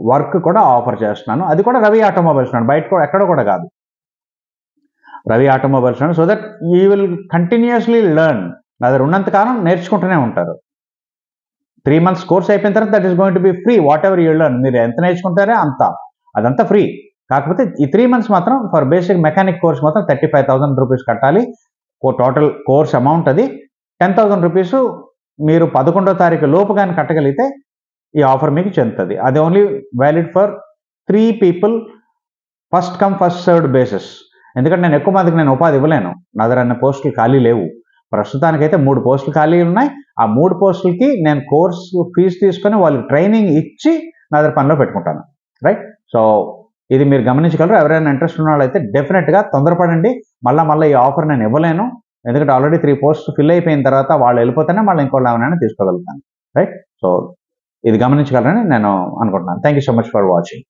వర్క్ కూడా ఆఫర్ చేస్తున్నాను. అది కూడా రవి ఆటోమొబైల్స్ నాడు, బయట కూడా ఎక్కడ కూడా కాదు, రవి ఆటోమొబైల్స్ నాడు. So that you will continuously learn. నా దగ్గర ఉన్నంతకాలం నేర్చుకుంటూనే ఉంటారు. 3 months కోర్స్ అయిపోయిన తర్వాత that is going to be free. What ever you learn, మీరు ఎంత నేర్చుకుంటారో అదంతా ఫ్రీ. కాకపోతే ఈ 3 months మాత్రం ఫర్ బేసిక్ మెకానిక్ కోర్స్ మాత్రం 35,000 రూపీస్ కట్టాలి. టోటల్ కోర్స్ అమౌంట్ అది 10,000 రూపీస్ మీరు 11వ తారీఖు లోపు కానీ కట్టగలిగితే ఈ ఆఫర్ మీకు చెందుతుంది. అది only valid for 3 people, first come first served basis. ఎందుకంటే నేను ఎక్కువ మందికి నేను ఉపాధి ఇవ్వలేను. నా దగ్గర అన్న పోస్టులు ఖాళీ లేవు. ప్రస్తుతానికైతే 3 పోస్టులు ఖాళీ ఉన్నాయి. ఆ 3 పోస్టులకి నేను కోర్సు ఫీజు తీసుకొని వాళ్ళకి ట్రైనింగ్ ఇచ్చి నా దగ్గర పనిలో పెట్టుకుంటాను. రైట్? సో ఇది మీరు గమనించగలరు. ఎవరైనా ఇంట్రెస్ట్ ఉన్న వాళ్ళైతే డెఫినెట్గా తొందరపడండి. మళ్ళీ ఈ ఆఫర్ నేను ఇవ్వలేను. ఎందుకంటే ఆల్రెడీ 3 పోస్టులు ఫిల్ అయిపోయిన తర్వాత వాళ్ళు వెళ్ళిపోతేనే మళ్ళీ ఇంకోళ్ళు ఏమైనా తీసుకోగలుగుతాను. రైట్? సో ఇది గమనించగలరని నేను అనుకుంటున్నాను. Thank you so much for watching.